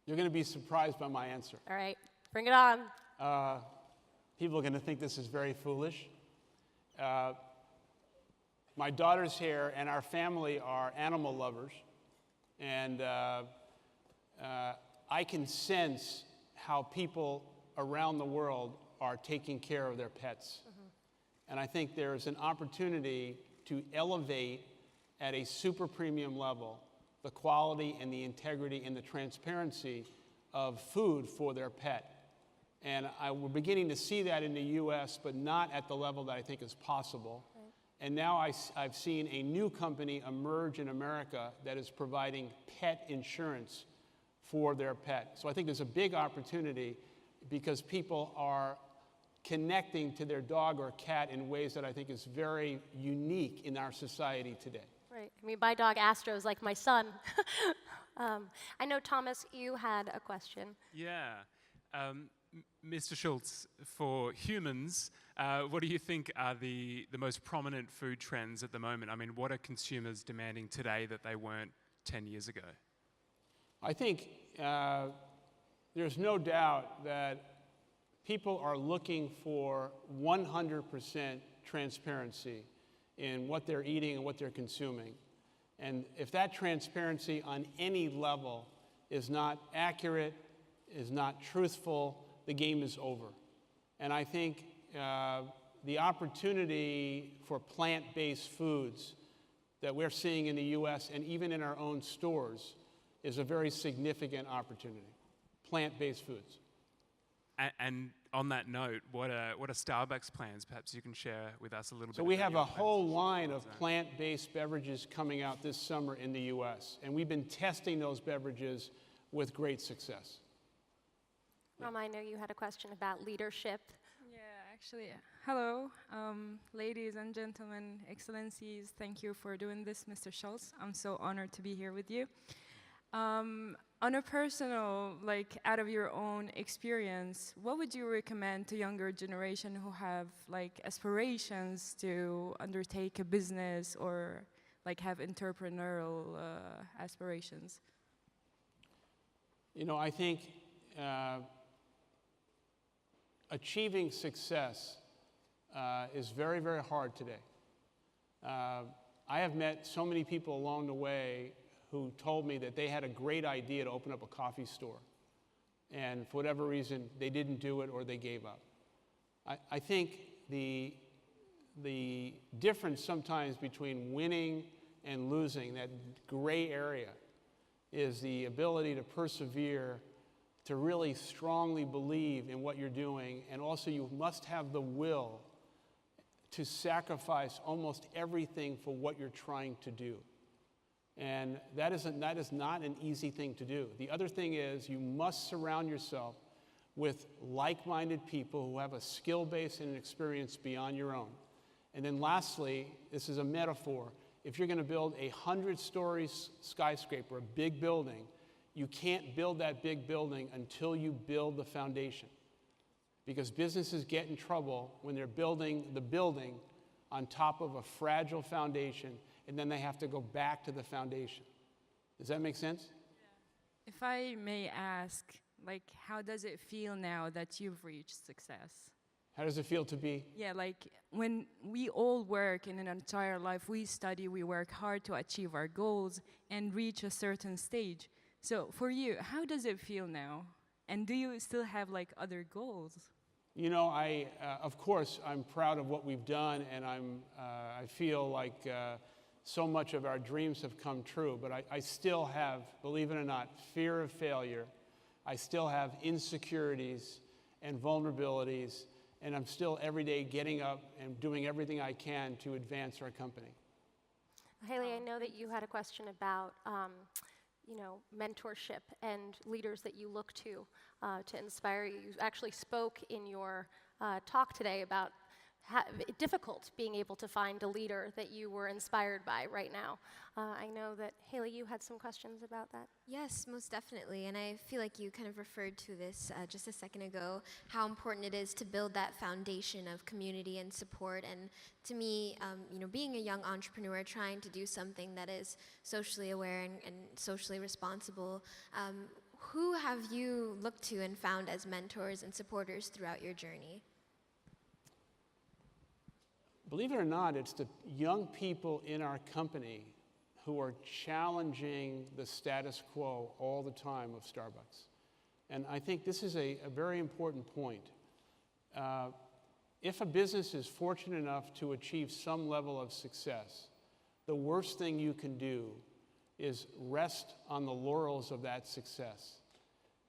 You're going to be surprised by my answer. All right, bring it on. People are going to think this is very foolish. My daughter's here and our family are animal lovers, and I can sense how people around the world are taking care of their pets. And I think there is an opportunity to elevate at a super premium level the quality and the integrity and the transparency of food for their pet. And we're beginning to see that in the US, but not at the level that I think is possible. Right. And now I've seen a new company emerge in America that is providing pet insurance for their pet. So I think there's a big opportunity because people are connecting to their dog or cat in ways that I think is very unique in our society today. Right. I mean, my dog Astro is like my son. I know, Thomas, you had a question. Yeah. Mr. Schultz, for humans, what do you think are the most prominent food trends at the moment? I mean, what are consumers demanding today that they weren't 10 years ago? I think there's no doubt that people are looking for 100% transparency in what they're eating and what they're consuming. And if that transparency on any level is not accurate, is not truthful, the game is over. And I think the opportunity for plant-based foods that we're seeing in the US and even in our own stores is a very significant opportunity. Plant-based foods. And on that note, what are Starbucks plans? Perhaps you can share with us a little bit. So we have a whole line of plant-based beverages coming out this summer in the US, and we've been testing those beverages with great success. Rama, I know you had a question about leadership. Yeah, actually, hello, ladies and gentlemen, excellencies. Thank you for doing this, Mr. Schultz. I'm so honored to be here with you. On a personal, like out of your own experience, what would you recommend to younger generation who have like aspirations to undertake a business or like have entrepreneurial aspirations? You know, I think achieving success is very, very hard today. I have met so many people along the way who told me that they had a great idea to open up a coffee store. And for whatever reason, they didn't do it or they gave up. I think the difference sometimes between winning and losing, that gray area, is the ability to persevere, to really strongly believe in what you're doing, and also you must have the will to sacrifice almost everything for what you're trying to do. And that is not an easy thing to do. The other thing is you must surround yourself with like-minded people who have a skill base and an experience beyond your own. And then lastly, this is a metaphor. If you're going to build a 100-story skyscraper, a big building, you can't build that big building until you build the foundation. Because businesses get in trouble when they're building the building on top of a fragile foundation, and then they have to go back to the foundation. Does that make sense? If I may ask, like, how does it feel now that you've reached success? How does it feel to be? Yeah, like when we all work in an entire life, we study, we work hard to achieve our goals and reach a certain stage. So for you, how does it feel now? And do you still have like other goals? You know, of course, I'm proud of what we've done, and I feel like so much of our dreams have come true, but I still have, believe it or not, fear of failure. I still have insecurities and vulnerabilities, and I'm still every day getting up and doing everything I can to advance our company. Haley, I know that you had a question about mentorship and leaders that you look to inspire you. You actually spoke in your talk today about difficult being able to find a leader that you were inspired by right now. I know that, Haley, you had some questions about that. Yes, most definitely. And I feel like you kind of referred to this just a second ago, how important it is to build that foundation of community and support. And to me, being a young entrepreneur, trying to do something that is socially aware and socially responsible, who have you looked to and found as mentors and supporters throughout your journey? Believe it or not, it's the young people in our company who are challenging the status quo all the time of Starbucks. And I think this is a very important point. If a business is fortunate enough to achieve some level of success, the worst thing you can do is rest on the laurels of that success.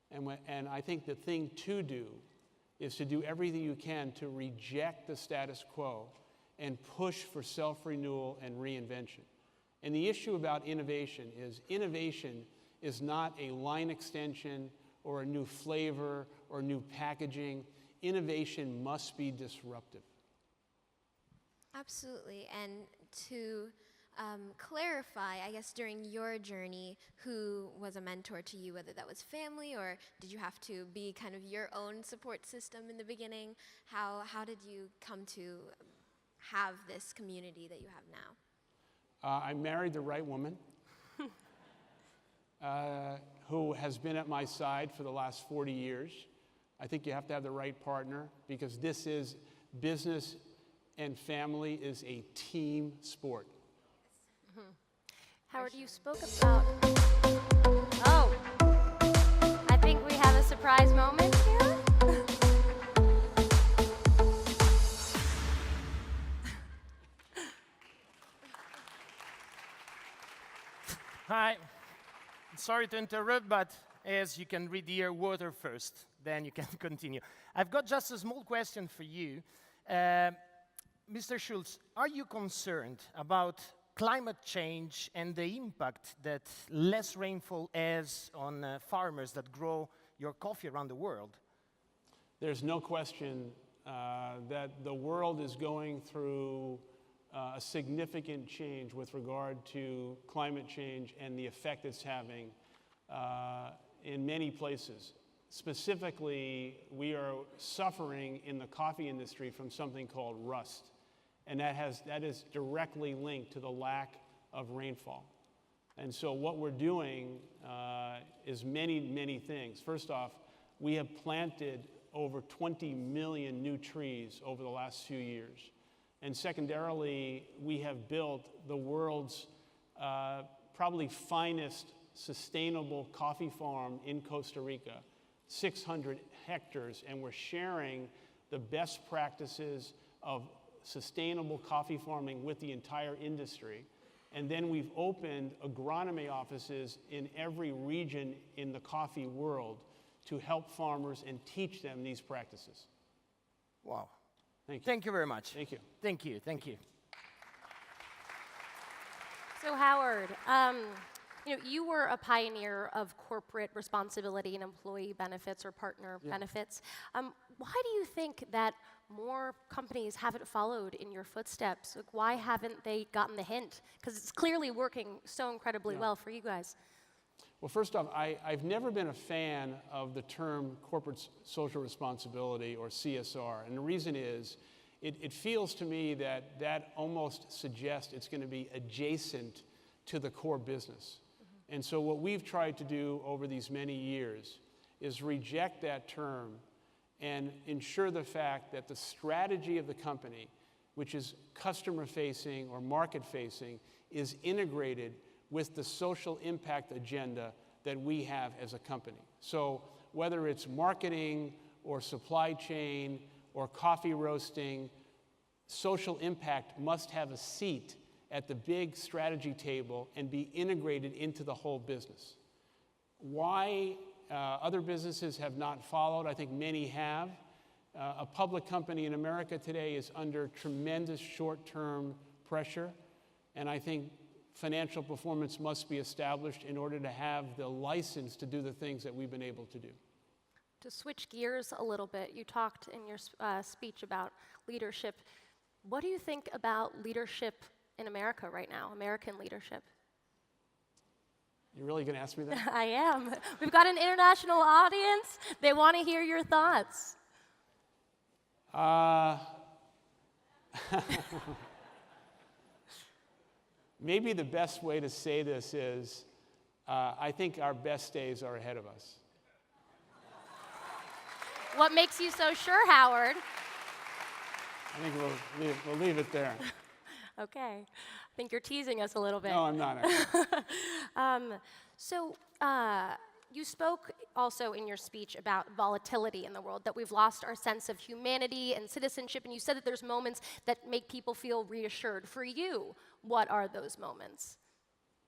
And I think the thing to do is to do everything you can to reject the status quo and push for self-renewal and reinvention. And the issue about innovation is not a line extension or a new flavor or new packaging. Innovation must be disruptive. Absolutely. And to clarify, I guess during your journey, who was a mentor to you, whether that was family or did you have to be kind of your own support system in the beginning? How did you come to have this community that you have now? I married the right woman who has been at my side for the last 40 years. I think you have to have the right partner because this is business and family is a team sport. Mm-hmm. Howard, you spoke about... Oh, I think we have a surprise moment here. Hi. Sorry to interrupt, but as you can read here, water first, then you can continue. I've got just a small question for you. Mr. Schultz, are you concerned about climate change and the impact that less rainfall has on farmers that grow your coffee around the world? There's no question that the world is going through a significant change with regard to climate change and the effect it's having in many places. Specifically, we are suffering in the coffee industry from something called rust, and that is directly linked to the lack of rainfall. And so what we're doing is many things. First off, we have planted over 20 million new trees over the last few years. And secondarily, we have built the world's probably finest sustainable coffee farm in Costa Rica, 600 hectares, and we're sharing the best practices of sustainable coffee farming with the entire industry. And then we've opened agronomy offices in every region in the coffee world to help farmers and teach them these practices. Wow. Thank you. Thank you very much. Thank you. Thank you. Thank you. So Howard, you were a pioneer of corporate responsibility and employee benefits or partner benefits. Why do you think that more companies haven't followed in your footsteps? Like, why haven't they gotten the hint? Because it's clearly working so incredibly well for you guys. Well, first off, I've never been a fan of the term corporate social responsibility or CSR. And the reason is, it feels to me that almost suggests it's going to be adjacent to the core business. And so what we've tried to do over these many years is reject that term and ensure the fact that the strategy of the company, which is customer-facing or market-facing, is integrated with the social impact agenda that we have as a company. So whether it's marketing or supply chain or coffee roasting, social impact must have a seat at the big strategy table and be integrated into the whole business. Why other businesses have not followed, I think many have. A public company in America today is under tremendous short-term pressure, and I think financial performance must be established in order to have the license to do the things that we've been able to do. To switch gears a little bit, you talked in your speech about leadership. What do you think about leadership in America right now, American leadership? You're really going to ask me that? I am. We've got an international audience. They want to hear your thoughts. Maybe the best way to say this is, I think our best days are ahead of us. What makes you so sure, Howard? I think we'll leave it there. Okay. I think you're teasing us a little bit. No, I'm not. You spoke also in your speech about volatility in the world, that we've lost our sense of humanity and citizenship, and you said that there's moments that make people feel reassured. For you, what are those moments?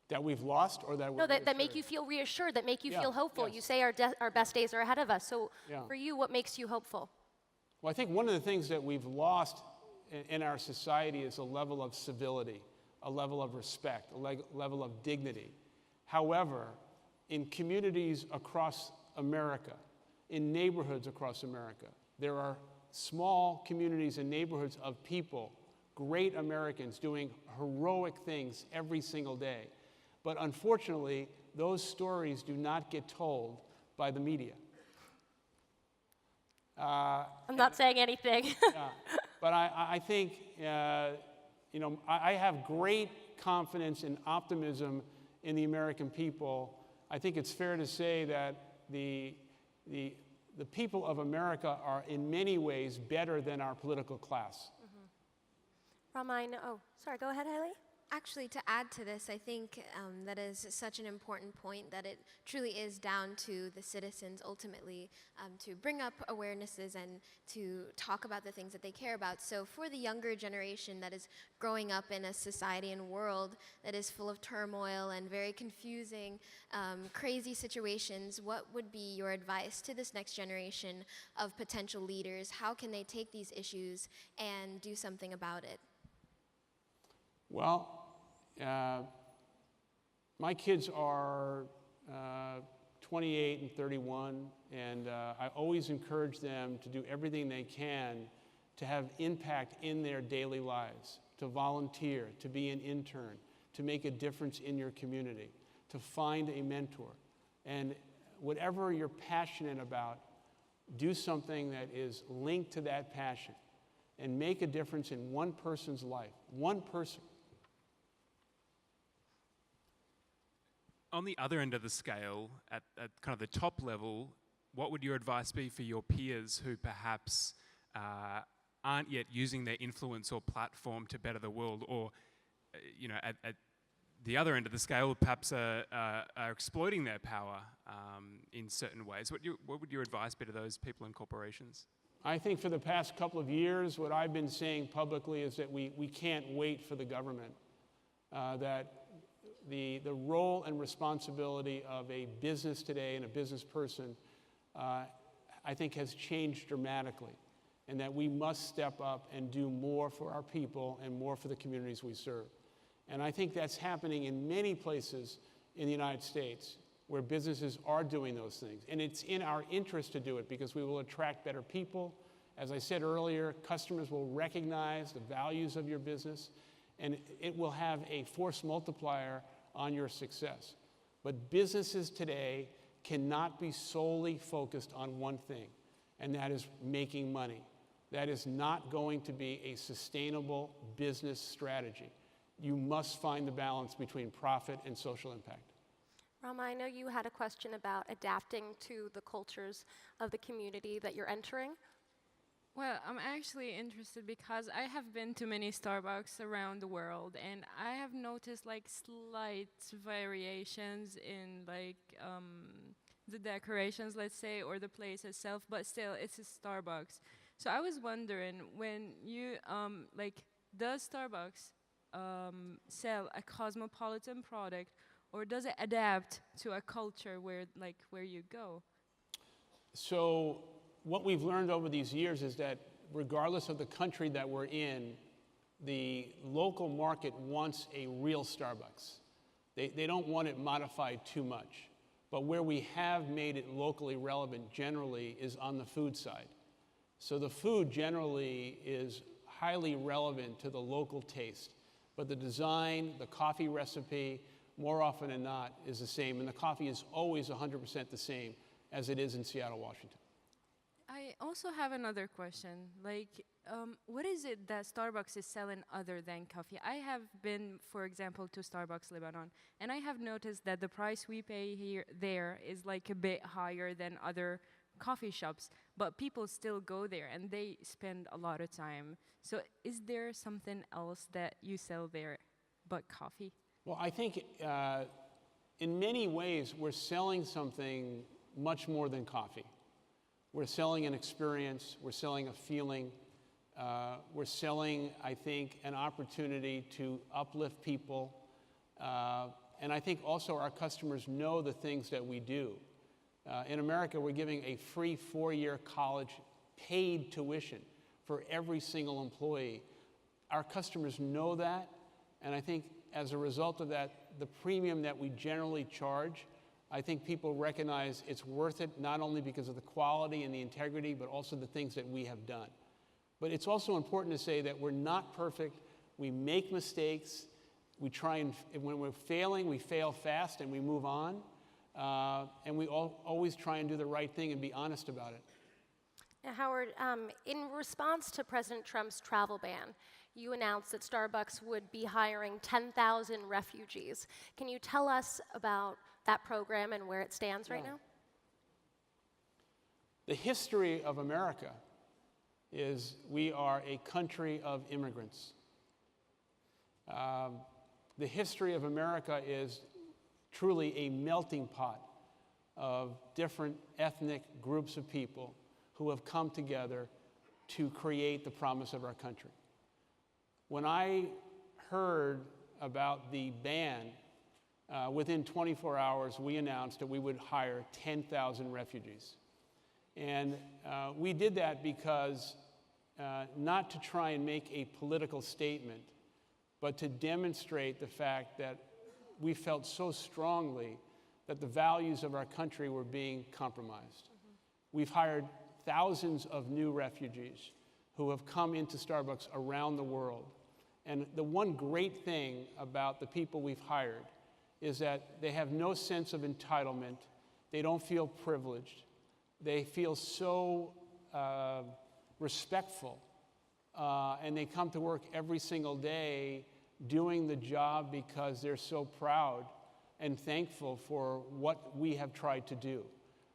That we've lost or that we're that make you feel reassured, that make you feel hopeful. Yes. You say our best days are ahead of us. So for you, what makes you hopeful? Well, I think one of the things that we've lost in our society is a level of civility, a level of respect, a level of dignity. However, in communities across America, in neighborhoods across America, there are small communities and neighborhoods of people, great Americans doing heroic things every single day. But unfortunately, those stories do not get told by the media. I'm not saying anything. But I think, I have great confidence and optimism in the American people. I think it's fair to say that the people of America are in many ways better than our political class. Ramine, sorry, go ahead, Haley. Actually, to add to this, I think that is such an important point, that it truly is down to the citizens ultimately to bring up awarenesses and to talk about the things that they care about. So for the younger generation that is growing up in a society and world that is full of turmoil and very confusing, crazy situations, what would be your advice to this next generation of potential leaders? How can they take these issues and do something about it? Well, my kids are 28 and 31, and I always encourage them to do everything they can to have impact in their daily lives, to volunteer, to be an intern, to make a difference in your community, to find a mentor. And whatever you're passionate about, do something that is linked to that passion and make a difference in one person's life. One person. On the other end of the scale, at kind of the top level, what would your advice be for your peers who perhaps aren't yet using their influence or platform to better the world, or at the other end of the scale, perhaps are exploiting their power in certain ways? What would your advice be to those people and corporations? I think for the past couple of years, what I've been saying publicly is that we can't wait for the government, that the role and responsibility of a business today and a business person, I think, has changed dramatically, and that we must step up and do more for our people and more for the communities we serve. And I think that's happening in many places in the United States where businesses are doing those things. And it's in our interest to do it because we will attract better people. As I said earlier, customers will recognize the values of your business, and it will have a force multiplier on your success. But businesses today cannot be solely focused on one thing, and that is making money. That is not going to be a sustainable business strategy. You must find the balance between profit and social impact. Rama, I know you had a question about adapting to the cultures of the community that you're entering. Well, I'm actually interested because I have been to many Starbucks around the world, and I have noticed like slight variations in like the decorations, let's say, or the place itself, but still it's a Starbucks. So I was wondering, when you does Starbucks sell a cosmopolitan product, or does it adapt to a culture where you go? So what we've learned over these years is that regardless of the country that we're in, the local market wants a real Starbucks. They don't want it modified too much. But where we have made it locally relevant generally is on the food side. So the food generally is highly relevant to the local taste. But the design, the coffee recipe, more often than not, is the same. And the coffee is always 100% the same as it is in Seattle, Washington. I also have another question. What is it that Starbucks is selling other than coffee? I have been, for example, to Starbucks Lebanon, and I have noticed that the price we pay there is like a bit higher than other coffee shops, but people still go there and they spend a lot of time. So is there something else that you sell there but coffee? Well, I think in many ways we're selling something much more than coffee. We're selling an experience, we're selling a feeling, we're selling, I think, an opportunity to uplift people. And I think also our customers know the things that we do. In America, we're giving a free 4-year college paid tuition for every single employee. Our customers know that, and I think as a result of that, the premium that we generally charge, I think people recognize it's worth it, not only because of the quality and the integrity, but also the things that we have done. But it's also important to say that we're not perfect. We make mistakes. We try and, when we're failing, we fail fast and we move on. And we always try and do the right thing and be honest about it. Now, Howard, in response to President Trump's travel ban, you announced that Starbucks would be hiring 10,000 refugees. Can you tell us about that program and where it stands right now? The history of America is we are a country of immigrants. The history of America is truly a melting pot of different ethnic groups of people who have come together to create the promise of our country. When I heard about the ban, within 24 hours, we announced that we would hire 10,000 refugees. And we did that because not to try and make a political statement, but to demonstrate the fact that we felt so strongly that the values of our country were being compromised. We've hired thousands of new refugees who have come into Starbucks around the world. And the one great thing about the people we've hired is that they have no sense of entitlement. They don't feel privileged. They feel so respectful, and they come to work every single day doing the job because they're so proud and thankful for what we have tried to do.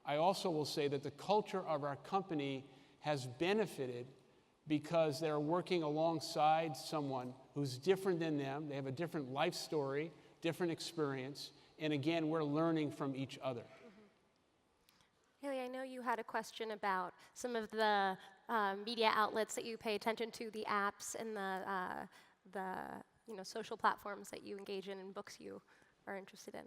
I also will say that the culture of our company has benefited because they're working alongside someone who's different than them. They have a different life story, different experience, and again, we're learning from each other. Haley, I know you had a question about some of the media outlets that you pay attention to, the apps and the social platforms that you engage in and books you are interested in.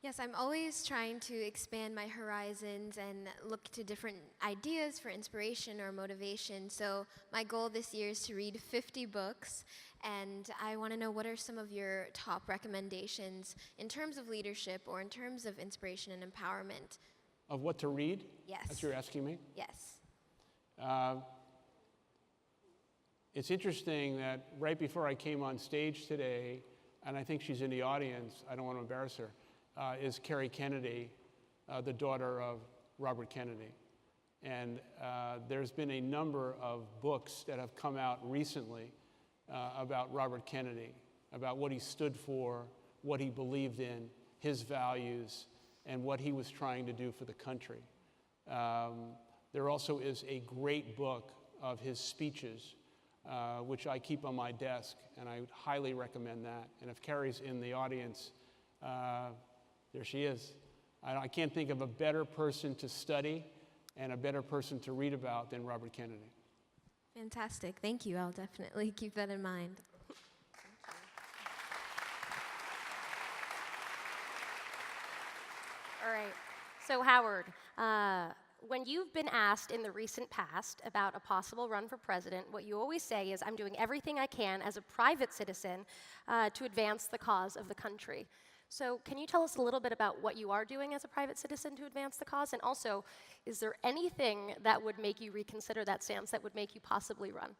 Yes, I'm always trying to expand my horizons and look to different ideas for inspiration or motivation. So my goal this year is to read 50 books, and I want to know what are some of your top recommendations in terms of leadership or in terms of inspiration and empowerment. Of what to read? Yes. That's what you're asking me? Yes. It's interesting that right before I came on stage today, and I think she's in the audience, I don't want to embarrass her, is Carrie Kennedy, the daughter of Robert Kennedy. And there's been a number of books that have come out recently about Robert Kennedy, about what he stood for, what he believed in, his values, and what he was trying to do for the country. There also is a great book of his speeches, which I keep on my desk, and I would highly recommend that. And if Carrie's in the audience, there she is. I can't think of a better person to study and a better person to read about than Robert Kennedy. Fantastic. Thank you. I'll definitely keep that in mind. All right. So Howard, when you've been asked in the recent past about a possible run for president, what you always say is, I'm doing everything I can as a private citizen to advance the cause of the country. So can you tell us a little bit about what you are doing as a private citizen to advance the cause? And also, is there anything that would make you reconsider that stance, that would make you possibly run?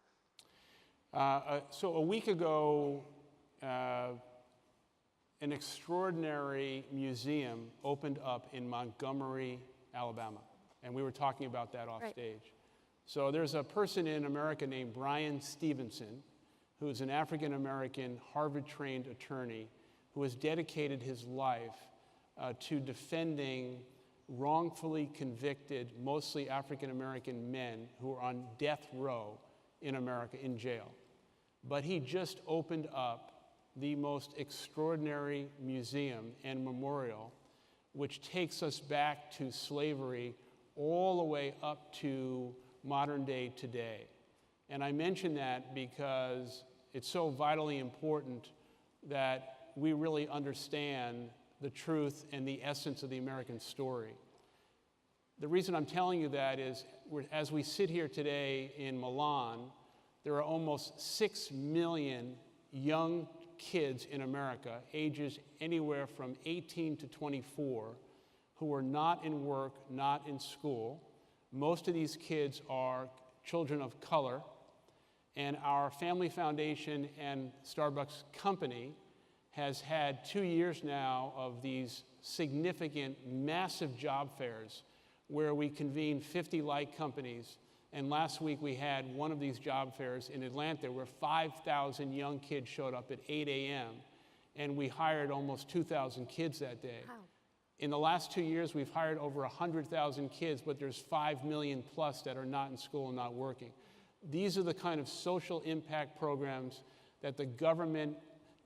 So a week ago, an extraordinary museum opened up in Montgomery, Alabama. And we were talking about that off stage. So there's a person in America named Brian Stevenson, who is an African-American Harvard-trained attorney who has dedicated his life to defending wrongfully convicted, mostly African-American men who are on death row in America, in jail. But he just opened up the most extraordinary museum and memorial, which takes us back to slavery all the way up to modern day today. And I mention that because it's so vitally important that we really understand the truth and the essence of the American story. The reason I'm telling you that is, as we sit here today in Milan, there are almost 6 million young kids in America, ages anywhere from 18 to 24, who are not in work, not in school. Most of these kids are children of color, and our Family Foundation and Starbucks company has had 2 years now of these significant, massive job fairs where we convene 50 like companies. And last week we had one of these job fairs in Atlanta where 5,000 young kids showed up at 8 a.m. and we hired almost 2,000 kids that day. Wow. In the last 2 years, we've hired over 100,000 kids, but there's 5 million plus that are not in school and not working. These are the kind of social impact programs that the government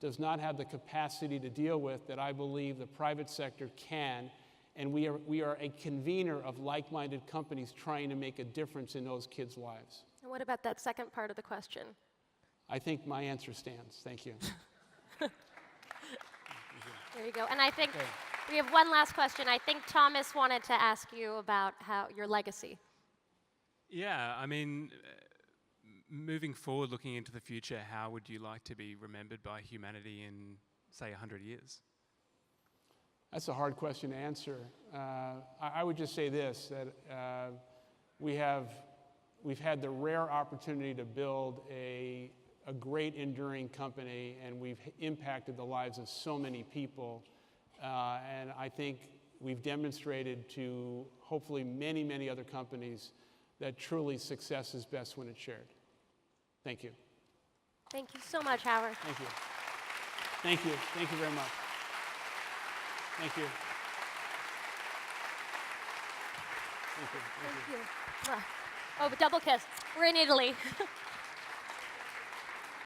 does not have the capacity to deal with, that I believe the private sector can. And we are a convener of like-minded companies trying to make a difference in those kids' lives. And what about that second part of the question? I think my answer stands. Thank you. There you go. And I think we have one last question. I think Thomas wanted to ask you about your legacy. Yeah, I mean, moving forward, looking into the future, how would you like to be remembered by humanity in, say, 100 years? That's a hard question to answer. I would just say this, that we've had the rare opportunity to build a great enduring company, and we've impacted the lives of so many people. And I think we've demonstrated to hopefully many, many other companies that truly success is best when it's shared. Thank you. Thank you so much, Howard. Thank you. Thank you. Thank you very much. Thank you. Thank you. Thank you. Oh, but double kiss. We're in Italy.